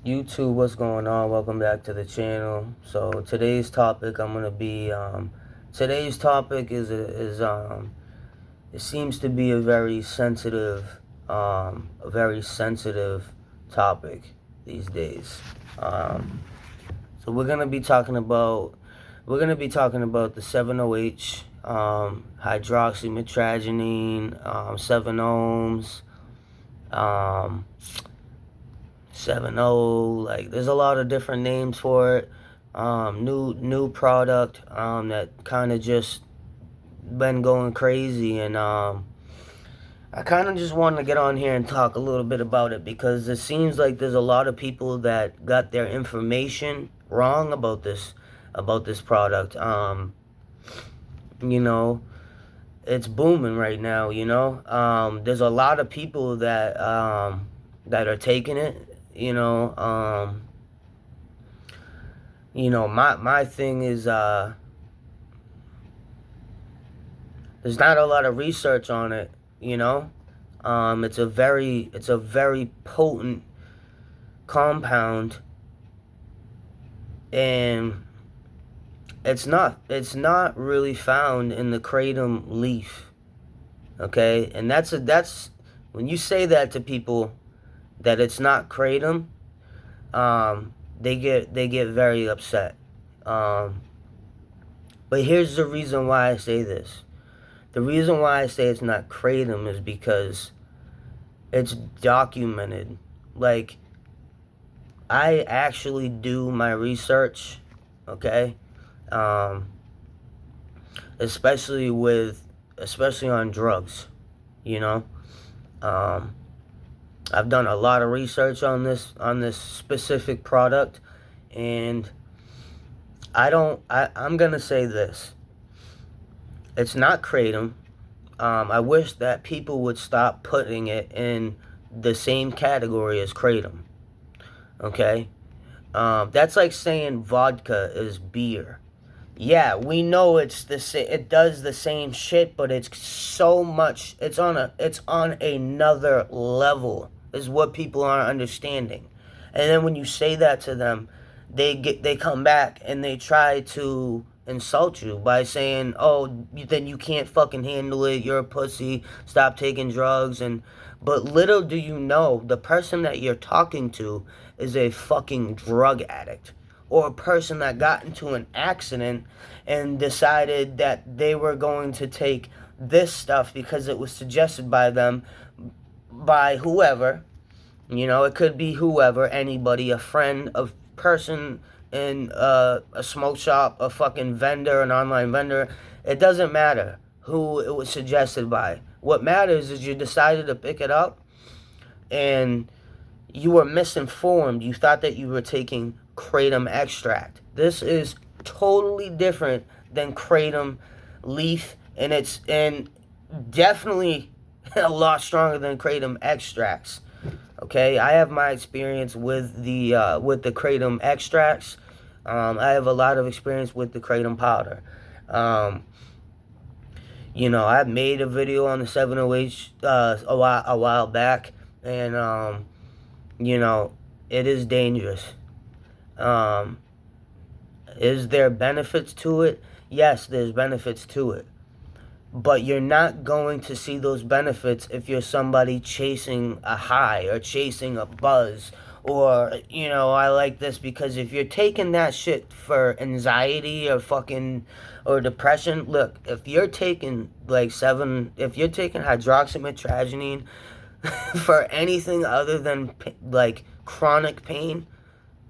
YouTube, what's going on? Welcome back to the channel. So today's topic, today's topic is it seems to be a very sensitive topic these days. So we're gonna be talking about the 7-OH, hydroxymetragenine, 7-ohms, 7-O, like there's a lot of different names for it. New product that kind of just been going crazy, and I kind of just wanted to get on here and talk a little bit about it because it seems like there's a lot of people that got their information wrong about this product. You know, it's booming right now. There's a lot of people that are taking it. My thing is, there's not a lot of research on it. It's a very potent compound, and it's not really found in the kratom leaf. Okay, and that's when you say that to people, that it's not kratom, they get very upset. But here's the reason why I say this. The reason why I say it's not kratom is because it's documented. Like, I actually do my research, okay? Especially on drugs, I've done a lot of research on this specific product, and I'm gonna say this. It's not kratom. I wish that people would stop putting it in the same category as kratom. Okay? That's like saying vodka is beer. Yeah, we know it does the same shit, but it's so much, it's on another level, is what people aren't understanding. And then when you say that to them, they come back and they try to insult you by saying, "Oh, then you can't fucking handle it, you're a pussy, stop taking drugs." But little do you know, the person that you're talking to is a fucking drug addict, or a person that got into an accident and decided that they were going to take this stuff because it was suggested by them, by whoever. It could be whoever, anybody, a friend, a person in a smoke shop, a fucking vendor, an online vendor. It doesn't matter who it was suggested by. What matters is you decided to pick it up, and you were misinformed. You thought that you were taking kratom extract. This is totally different than kratom leaf, and it's definitely a lot stronger than kratom extracts. Okay, I have my experience with the kratom extracts. I have a lot of experience with the kratom powder. I made a video on the 7-OH a while back, and it is dangerous. Is there benefits to it? Yes, there's benefits to it. But you're not going to see those benefits if you're somebody chasing a high or chasing a buzz. Or, I like this because if you're taking that shit for anxiety or depression, look, if you're taking if you're taking hydroxymetragenine for anything other than chronic pain,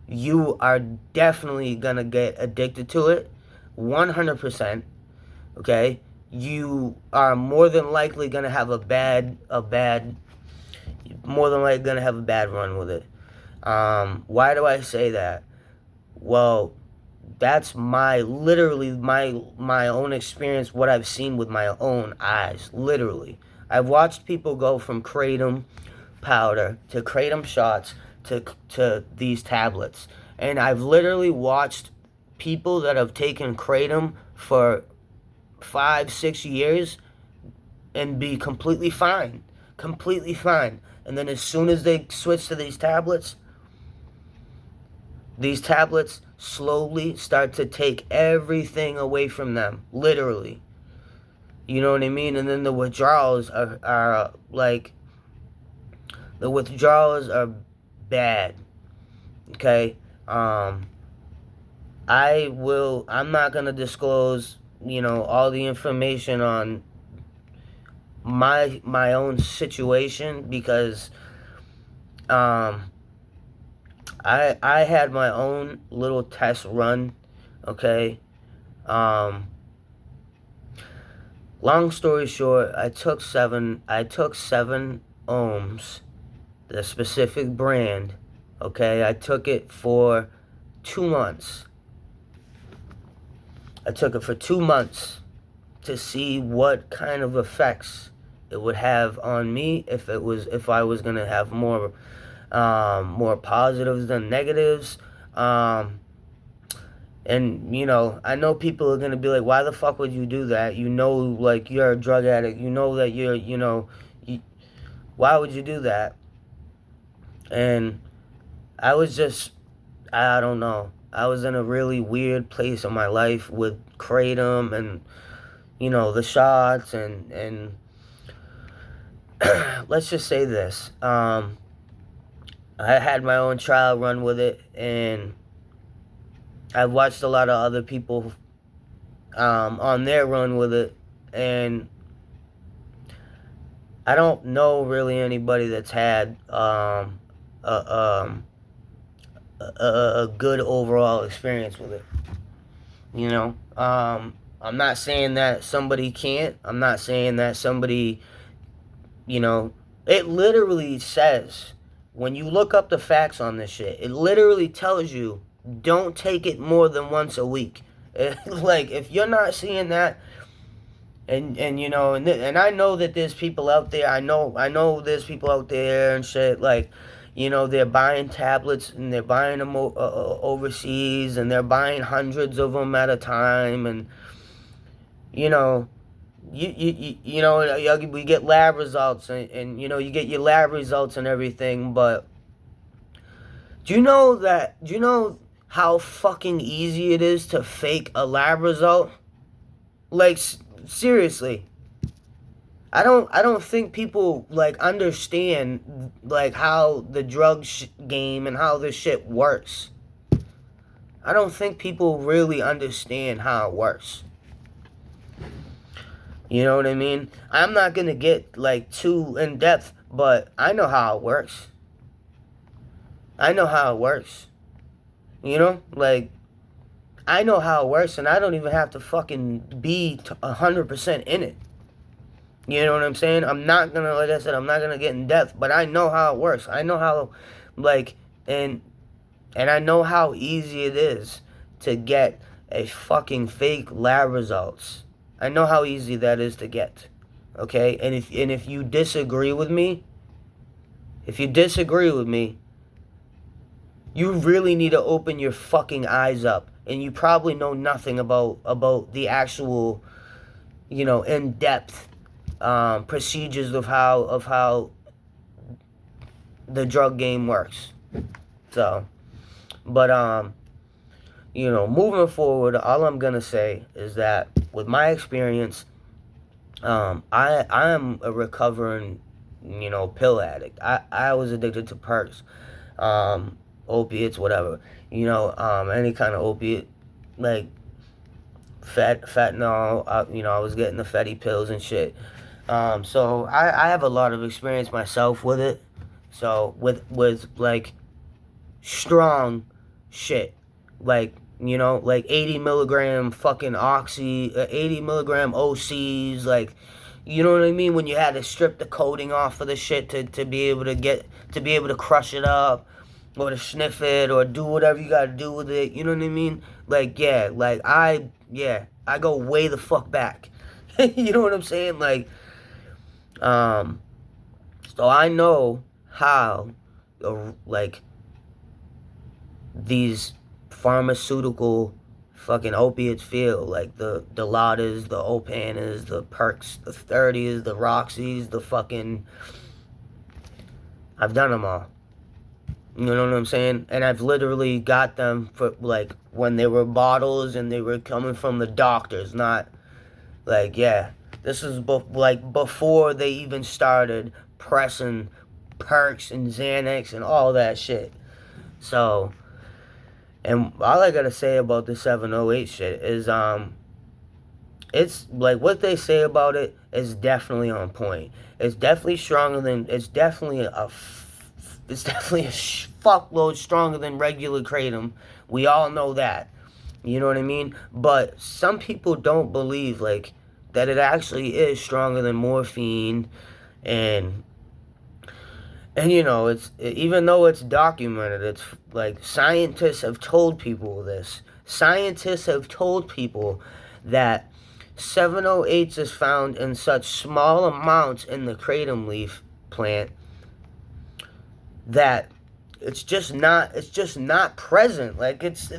you are definitely gonna get addicted to it, 100%. Okay, you are more than likely gonna have a bad run with it. Why do I say that? Well, that's literally my own experience, what I've seen with my own eyes, literally. I've watched people go from kratom powder to kratom shots to these tablets. And I've literally watched people that have taken kratom for 5-6 years and be completely fine. And then as soon as they switch to these tablets, These tablets slowly start to take everything away from them, literally. You know what I mean? And then the withdrawals are like, the withdrawals are bad. Okay? I'm not gonna disclose, all the information on my own situation, because I had my own little test run. Okay? Long story short, I took seven ohms, the specific brand. Okay, I took it for 2 months. I took it for 2 months to see what kind of effects it would have on me, if I was gonna have more positives than negatives. And I know people are gonna be like, why the fuck would you do that? Like, you're a drug addict. You know that why would you do that? And I don't know. I was in a really weird place in my life with kratom and, the shots and let's just say this. I had my own trial run with it, and I've watched a lot of other people on their run with it, and I don't know really anybody that's had a good overall experience with it. I'm not saying that somebody can't. I'm not saying that somebody, it literally says, when you look up the facts on this shit, it literally tells you, don't take it more than once a week. Like, if you're not seeing that, and I know that there's people out there, I know there's people out there and shit, like, they're buying tablets, and they're buying them overseas, and they're buying hundreds of them at a time, and we get lab results, and you get your lab results and everything, but do you know how fucking easy it is to fake a lab result? Like, seriously. I don't think people, like, understand, like, how the drug game and how this shit works. I don't think people really understand how it works. You know what I mean? I'm not gonna get, like, too in depth, but I know how it works. I know how it works. Like, I know how it works, and I don't even have to fucking be 100% in it. You know what I'm saying? I'm not gonna, like I said, I'm not gonna get in depth, but I know how it works. I know how, like, and I know how easy it is to get a fucking fake lab results. I know how easy that is to get. Okay? And if you disagree with me, you really need to open your fucking eyes up. And you probably know nothing about the actual, in-depth procedures of how the drug game works. So, but moving forward, all I'm gonna say is that with my experience, I am a recovering, pill addict. I was addicted to perks, opiates, whatever. Any kind of opiate, like fentanyl. I was getting the fatty pills and shit. So I have a lot of experience myself with it. So with like strong shit, like 80 milligram fucking oxy, 80 milligram OCs, like, you know what I mean? When you had to strip the coating off of the shit to be able to crush it up, or to sniff it, or do whatever you gotta do with it. You know what I mean? Like, yeah, like I go way the fuck back. You know what I'm saying? Like, so I know how, like, these pharmaceutical fucking opiates feel, like the Dilaudid, the Opanas, the Perks, the 30s, the Roxys, the fucking, I've done them all. You know what I'm saying? And I've literally got them for, like, when they were bottles and they were coming from the doctors, not, like, yeah. This is, like, before they even started pressing perks and Xanax and all that shit. So, and all I gotta say about the 708 shit is, it's, like, what they say about it is definitely on point. It's definitely stronger than, it's definitely a fuckload stronger than regular kratom. We all know that. You know what I mean? But some people don't believe, like, that it actually is stronger than morphine, and you know, it's, even though it's documented, it's like, scientists have told people this. Scientists have told people that 708 is found in such small amounts in the kratom leaf plant that it's just not present. Like, it's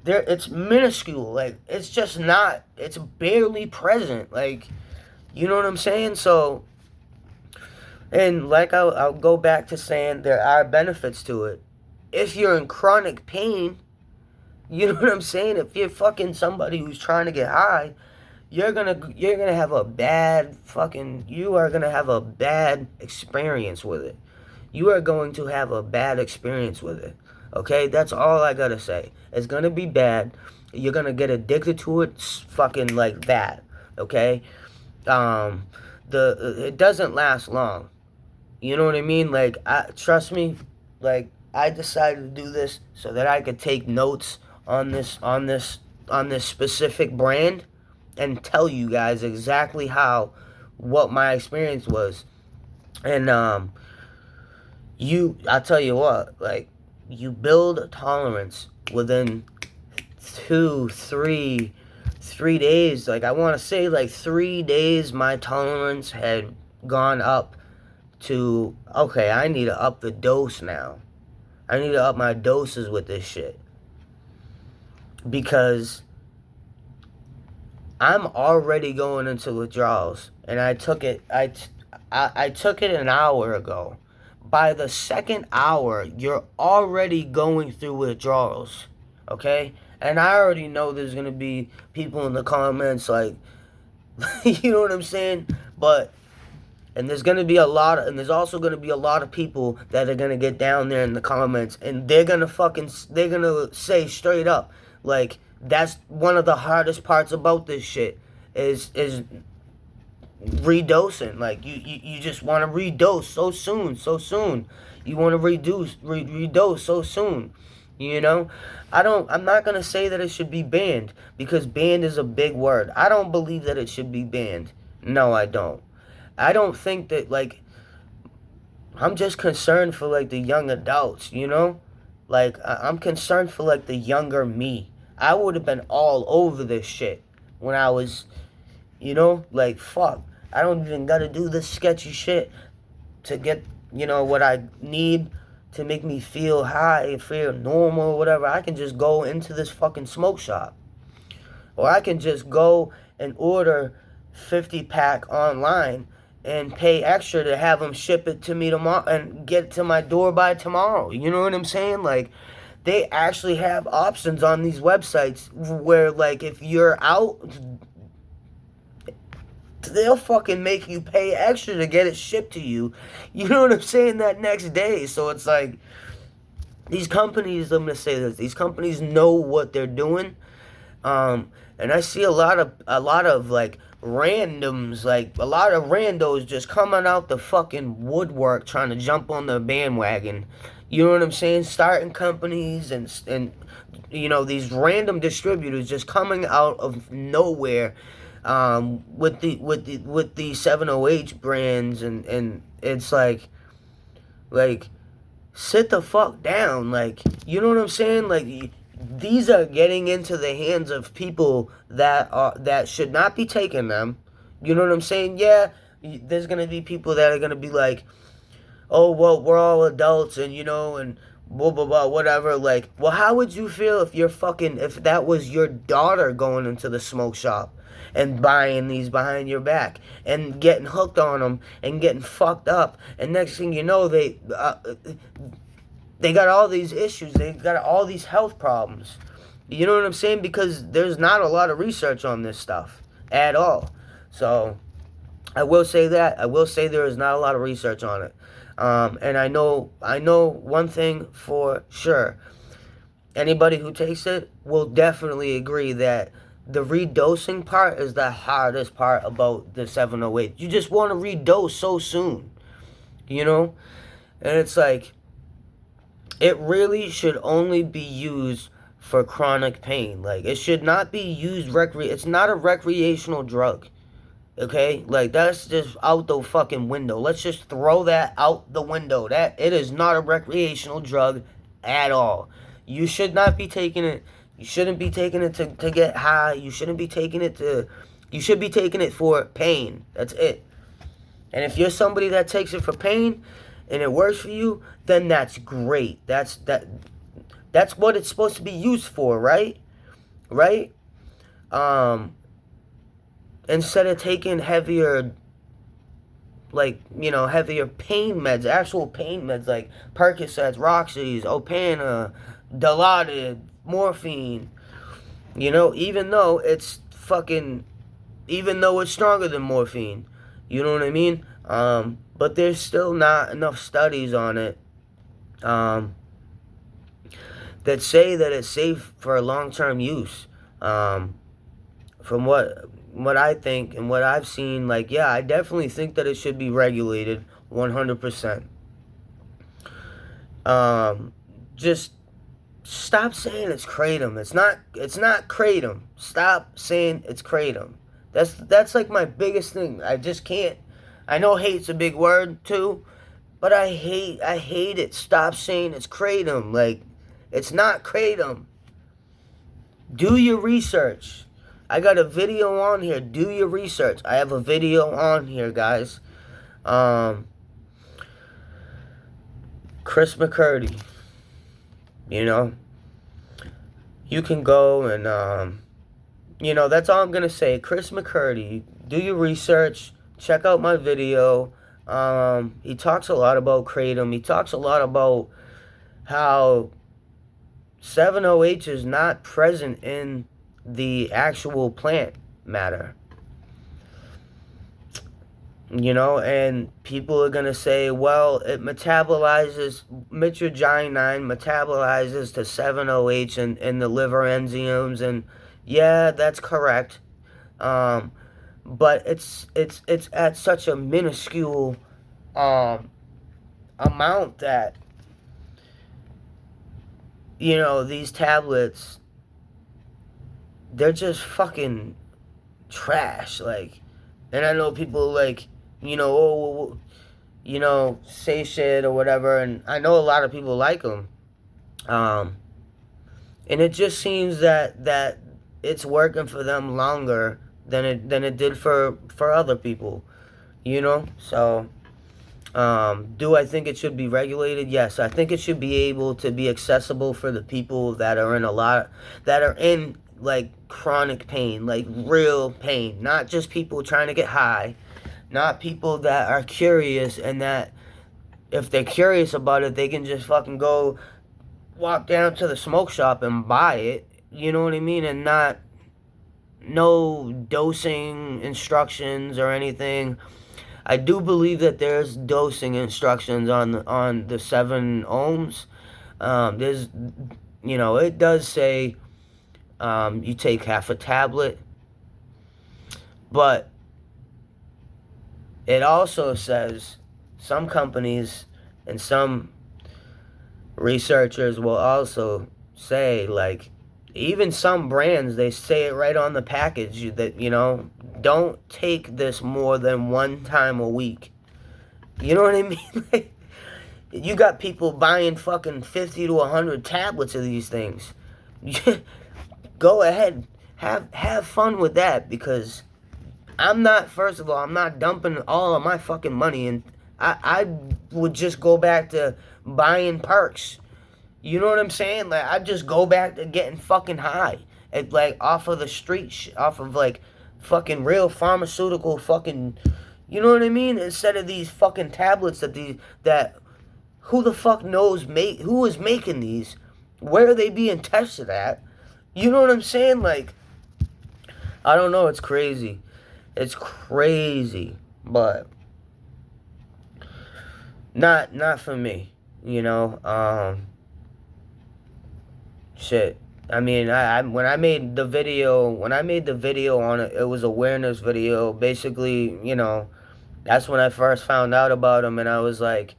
there, it's minuscule. Like, it's just not, it's barely present. Like, you know what I'm saying? So, and like, I'll go back to saying there are benefits to it. If you're in chronic pain, you know what I'm saying? If you're fucking somebody who's trying to get high, you're gonna have a bad fucking, you are gonna have a bad experience with it. You are going to have a bad experience with it. Okay? That's all I gotta say. It's gonna be bad. You're gonna get addicted to it fucking like that. Okay? It doesn't last long. You know what I mean? Like, trust me, like, I decided to do this so that I could take notes on this specific brand and tell you guys exactly what my experience was. And I'll tell you what, like, you build a tolerance within 3 days. Like, I want to say, like, 3 days, my tolerance had gone up to, okay, I need to up the dose now. I need to up my doses with this shit. Because I'm already going into withdrawals. And I took it an hour ago. By the second hour, you're already going through withdrawals. Okay? And I already know there's going to be people in the comments like, you know what I'm saying? But, and there's also going to be a lot of people that are going to get down there in the comments, and they're going to say straight up, like, that's one of the hardest parts about this shit, is redosing. Like, you just want to redose so soon. You want to redose so soon. You know? I'm not going to say that it should be banned, because banned is a big word. I don't believe that it should be banned. No, I don't. I don't think that, like, I'm just concerned for, like, the young adults, you know? Like, I'm concerned for, like, the younger me. I would have been all over this shit when I was, you know? Like, fuck. I don't even gotta do this sketchy shit to get, you know, what I need to make me feel high, feel normal, or whatever. I can just go into this fucking smoke shop. Or I can just go and order 50-pack online and pay extra to have them ship it to me tomorrow and get it to my door by tomorrow. You know what I'm saying? Like, they actually have options on these websites where, like, if you're out, they'll fucking make you pay extra to get it shipped to you. You know what I'm saying? That next day. So it's like, these companies, I'm gonna say this, these companies know what they're doing. And I see a lot of like randoms, like a lot of randos just coming out the fucking woodwork trying to jump on the bandwagon. You know what I'm saying? Starting companies and you know, these random distributors just coming out of nowhere with the 708 brands, and it's like sit the fuck down. Like, you know what I'm saying? Like, these are getting into the hands of people that should not be taking them. You know what I'm saying? Yeah, there's gonna be people that are gonna be like, oh, well, we're all adults, and, you know, and blah blah blah, whatever. Like, well, how would you feel if that was your daughter going into the smoke shop and buying these behind your back and getting hooked on them and getting fucked up, and next thing you know, They got all these issues. They got all these health problems. You know what I'm saying? Because there's not a lot of research on this stuff at all. So I will say that. I will say there is not a lot of research on it. And I know one thing for sure. Anybody who takes it will definitely agree that the redosing part is the hardest part about the 708. You just want to redose so soon, you know? And it's like, it really should only be used for chronic pain. Like, it should not be used it's not a recreational drug. Okay? Like, that's just out the fucking window. Let's just throw that out the window. That it is not a recreational drug at all. You should not be taking it. You shouldn't be taking it to get high. You shouldn't be taking it to... You should be taking it for pain. That's it. And if you're somebody that takes it for pain and it works for you, then that's great. That's what it's supposed to be used for, right? Right? Instead of taking heavier, like, you know, heavier pain meds, actual pain meds like Percocets, Roxy's, Opana, Dilaudid, morphine, you know, even though it's stronger than morphine, you know what I mean? But there's still not enough studies on it, that say that it's safe for long-term use. From what I think and what I've seen, like, yeah, I definitely think that it should be regulated 100%. Just stop saying it's kratom. It's not kratom. Stop saying it's kratom. That's like my biggest thing. I just can't. I know hate's a big word too, but I hate it. Stop saying it's kratom. Like, it's not kratom. Do your research. I got a video on here. Do your research. I have a video on here, guys. Chris McCurdy. You know, you can go and, you know, that's all I'm going to say. Chris McCurdy, do your research. Check out my video. He talks a lot about kratom. He talks a lot about how 7-OH is not present in the actual plant matter. You know, and people are going to say, well, it metabolizes, mitragynine metabolizes to 7-OH in the liver enzymes, and yeah, that's correct. But it's at such a minuscule amount that, you know, these tablets, they're just fucking trash. Like, and I know people, like, you know, oh, you know, say shit or whatever, and I know a lot of people like them. And it just seems that it's working for them longer than it did for other people, you know. So, do I think it should be regulated? Yes, I think it should be able to be accessible for the people that are in like chronic pain, like real pain, not just people trying to get high, not people that are curious, and that if they're curious about it, they can just fucking go walk down to the smoke shop and buy it, you know what I mean, and no dosing instructions or anything. I do believe that there's dosing instructions on the 7 ohms. There's, you know, it does say you take half a tablet, but it also says some companies and some researchers will also say, like, even some brands, they say it right on the package that, you know, don't take this more than 1 time a week. You know what I mean? Like, you got people buying fucking 50 to 100 tablets of these things. Go ahead, have fun with that, because I'm not dumping all of my fucking money, and I would just go back to buying perks. You know what I'm saying? Like, I'd just go back to getting fucking high, like, off of the street, off of, like, fucking real pharmaceutical fucking, you know what I mean? Instead of these fucking tablets that Who the fuck knows who is making these? Where are they being tested at? You know what I'm saying? Like, I don't know. It's crazy. It's crazy, but not for me. You know. Shit. I mean, when I made the video on it, it was awareness video. Basically, you know, that's when I first found out about him, and I was like,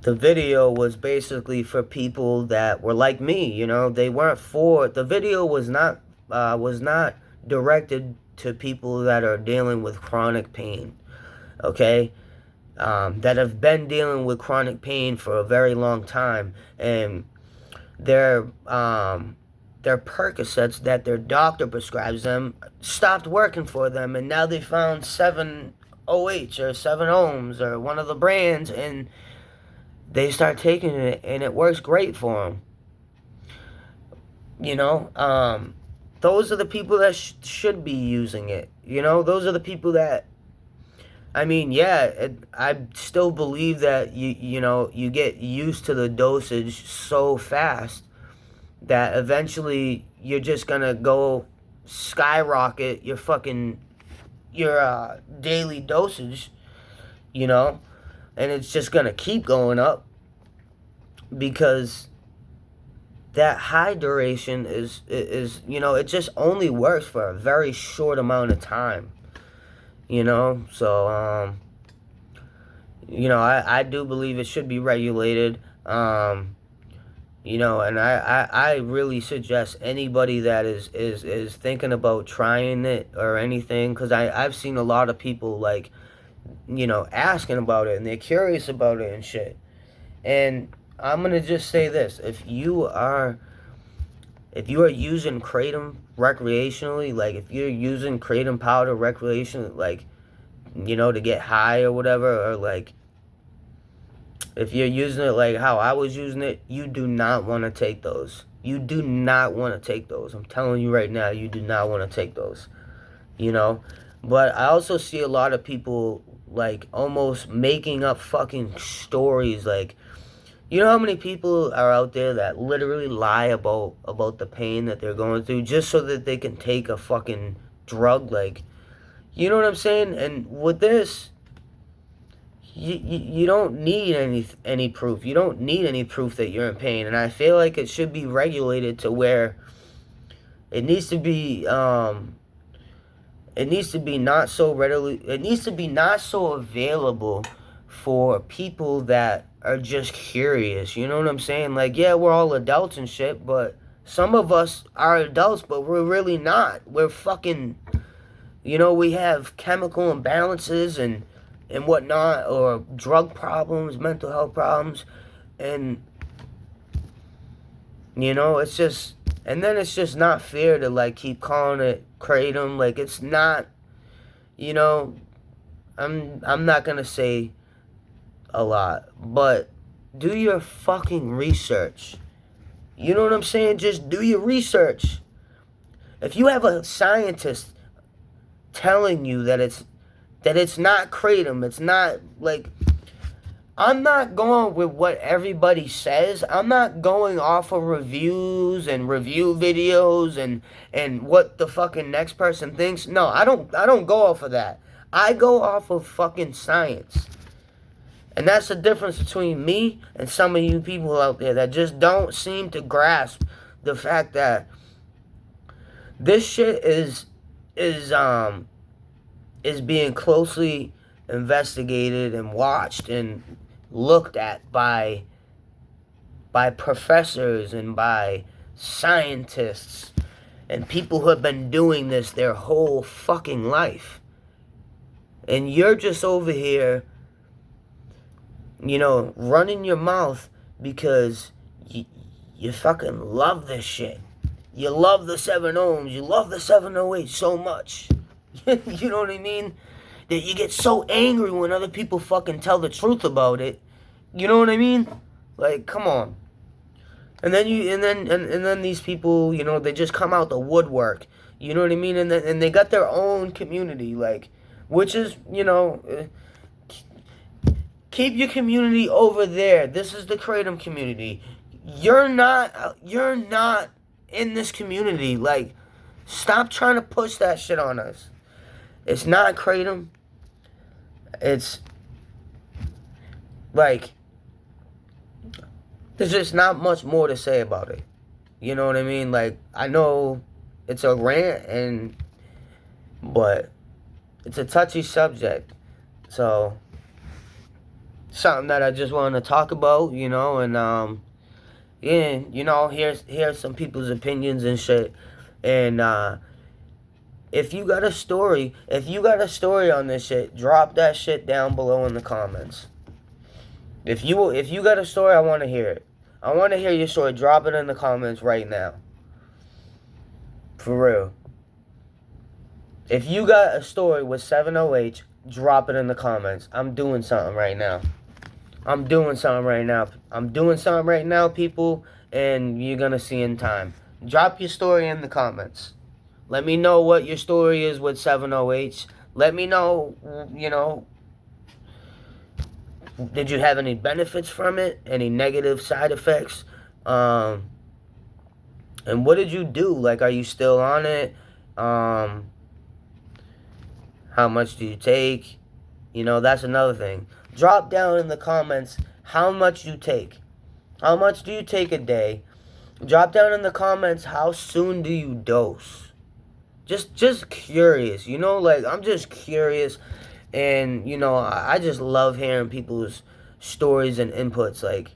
the video was basically for people that were like me, you know. They weren't for, the video was not directed to people that are dealing with chronic pain, okay? That have been dealing with chronic pain for a very long time, and their Percocets that their doctor prescribes them stopped working for them, and now they found 7OH or 7-ohms or one of the brands, and they start taking it, and it works great for them. You know, those are the people that should be using it. You know, those are the people that, I mean, yeah, I still believe that you know, you get used to the dosage so fast that eventually you're just gonna go skyrocket your daily dosage, you know, and it's just gonna keep going up because that high duration is you know, it just only works for a very short amount of time, you know. So you know, I do believe it should be regulated, you know, and I really suggest anybody that is thinking about trying it or anything, because I've seen a lot of people, like, you know, asking about it, and they're curious about it and shit. And I'm gonna just say this: if you are using kratom recreationally, like if you're using kratom powder recreationally, like, you know, to get high or whatever, or like if you're using it like how I was using it, you do not want to take those. You do not want to take those. I'm telling you right now, you do not want to take those. You know? But I also see a lot of people, like, almost making up fucking stories. Like, you know how many people are out there that literally lie about the pain that they're going through just so that they can take a fucking drug? Like, you know what I'm saying? And with this, you don't need any proof. You don't need any proof that you're in pain. And I feel like it should be regulated to where it needs to be not so available for people that are just curious. You know what I'm saying? Like, yeah, we're all adults and shit, but some of us are adults, but we're really not. We're fucking, you know, we have chemical imbalances and whatnot, or drug problems, mental health problems, and, you know, it's just, and then it's just not fair to, like, keep calling it kratom. Like, it's not, you know, I'm not gonna say a lot, but do your fucking research. You know what I'm saying? Just do your research. If you have a scientist telling you that it's not kratom, it's not, like, I'm not going with what everybody says. I'm not going off of reviews and review videos and what the fucking next person thinks. No, I don't go off of that. I go off of fucking science. And that's the difference between me and some of you people out there that just don't seem to grasp the fact that this shit is being closely investigated and watched and looked at by professors and by scientists and people who have been doing this their whole fucking life. And you're just over here, you know, running your mouth because you fucking love this shit. You love the 7-ohms. You love the 708 so much. You know what I mean? That you get so angry when other people fucking tell the truth about it. You know what I mean? Like, come on. And then these people, you know, they just come out the woodwork. You know what I mean? And they got their own community, like, which is, you know, Keep your community over there. This is the Kratom community. You're not in this community. Like, stop trying to push that shit on us. It's not Kratom. It's like, there's just not much more to say about it. You know what I mean? Like, I know it's a rant, but it's a touchy subject. So, something that I just wanted to talk about, you know, and, yeah, you know, here's some people's opinions and shit. And, if you got a story on this shit, drop that shit down below in the comments. If you got a story, I want to hear it. I want to hear your story. Drop it in the comments right now. For real. If you got a story with 7OH, drop it in the comments. I'm doing something right now. I'm doing something right now, people, and you're going to see in time. Drop your story in the comments. Let me know what your story is with 7OH. Let me know, you know, did you have any benefits from it? Any negative side effects? And what did you do? Like, are you still on it? How much do you take? You know, that's another thing. Drop down in the comments how much you take. How much do you take a day? Drop down in the comments how soon do you dose. Just curious, you know, like, I'm just curious. And, you know, I just love hearing people's stories and inputs, like,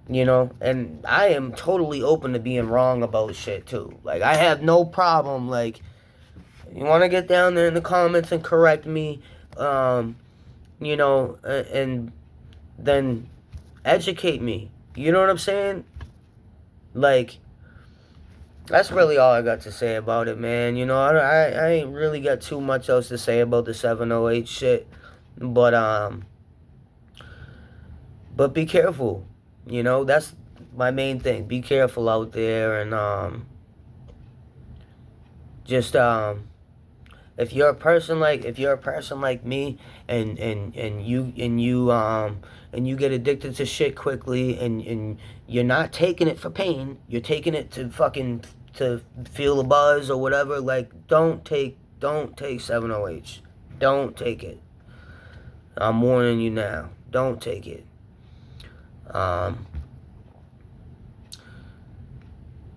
you know, and I am totally open to being wrong about shit, too. Like, I have no problem, like, you want to get down there in the comments and correct me, you know, and then educate me. You know what I'm saying? Like, that's really all I got to say about it, man. You know, I ain't really got too much else to say about the 708 shit. But be careful. You know, that's my main thing. Be careful out there, and just if you're a person like me, and you get addicted to shit quickly, and you're not taking it for pain, you're taking it to feel a buzz or whatever, like, don't take 7OH. Don't take it. I'm warning you now. Don't take it.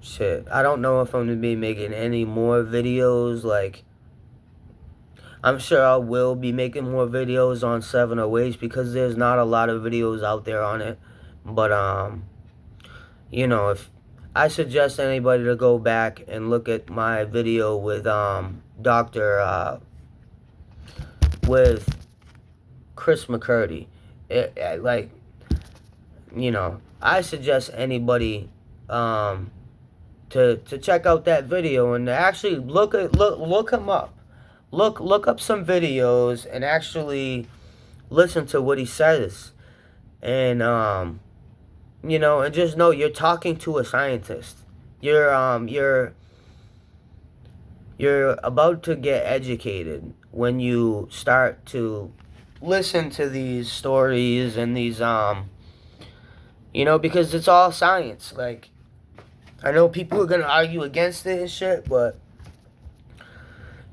Shit, I don't know if I'm gonna be making any more videos. Like, I'm sure I will be making more videos on 7OH because there's not a lot of videos out there on it. But, you know, if I suggest anybody to go back and look at my video with, with Chris McCurdy. Like, you know, I suggest anybody, to check out that video and to actually look him up. Look up some videos and actually listen to what he says. And, you know, and just know you're talking to a scientist. You're about to get educated when you start to listen to these stories and these, you know, because it's all science. Like, I know people are going to argue against it and shit, but,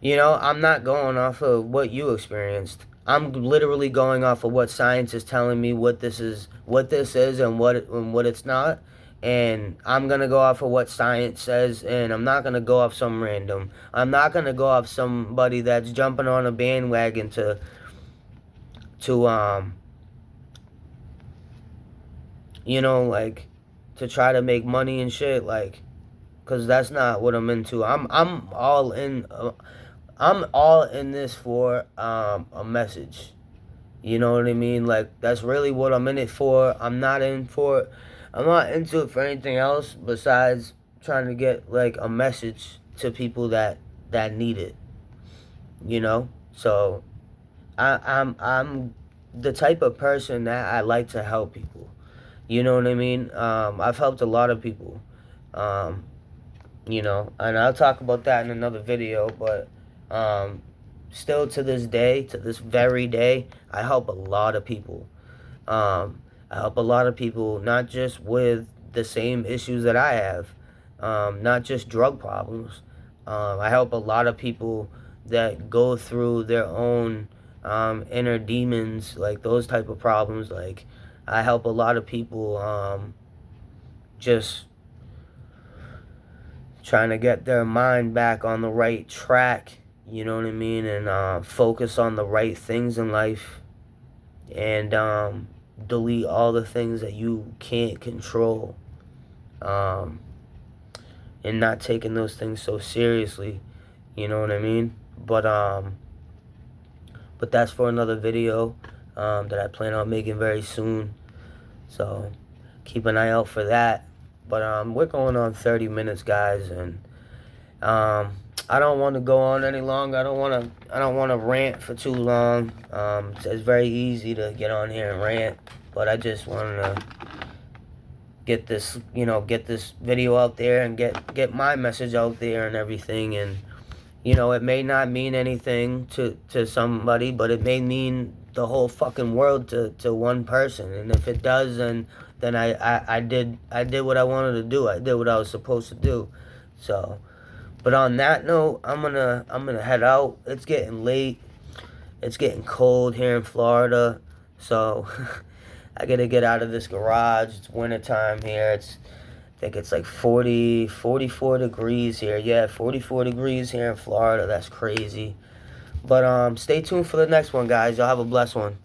you know, I'm not going off of what you experienced. I'm literally going off of what science is telling me what this is and what it's not. And I'm going to go off of what science says, and I'm not going to go off some random. I'm not going to go off somebody that's jumping on a bandwagon to you know, like, to try to make money and shit, like, because that's not what I'm into. I'm all in this for a message. You know what I mean? Like, that's really what I'm in it for. I'm not into it for anything else besides trying to get, like, a message to people that need it. You know? So I'm the type of person that I like to help people. You know what I mean? I've helped a lot of people. You know, and I'll talk about that in another video, but still to this day, to this very day, I help a lot of people. I help a lot of people, not just with the same issues that I have, not just drug problems. I help a lot of people that go through their own inner demons, like those type of problems. Like, I help a lot of people just trying to get their mind back on the right track, you know what I mean, and focus on the right things in life, and delete all the things that you can't control, and not taking those things so seriously, you know what I mean. But that's for another video that I plan on making very soon, so keep an eye out for that. But we're going on 30 minutes, guys, and I don't want to go on any longer. I don't want to rant for too long. It's very easy to get on here and rant, but I just want to get this, get this video out there and get my message out there and everything. And it may not mean anything to somebody, but it may mean the whole fucking world to one person. And if it does, then I did what I wanted to do. I did what I was supposed to do. So, but on that note, I'm gonna head out. It's getting late. It's getting cold here in Florida, so I gotta get out of this garage. It's wintertime here. I think it's like 44 degrees here. Yeah, 44 degrees here in Florida. That's crazy. But stay tuned for the next one, guys. Y'all have a blessed one.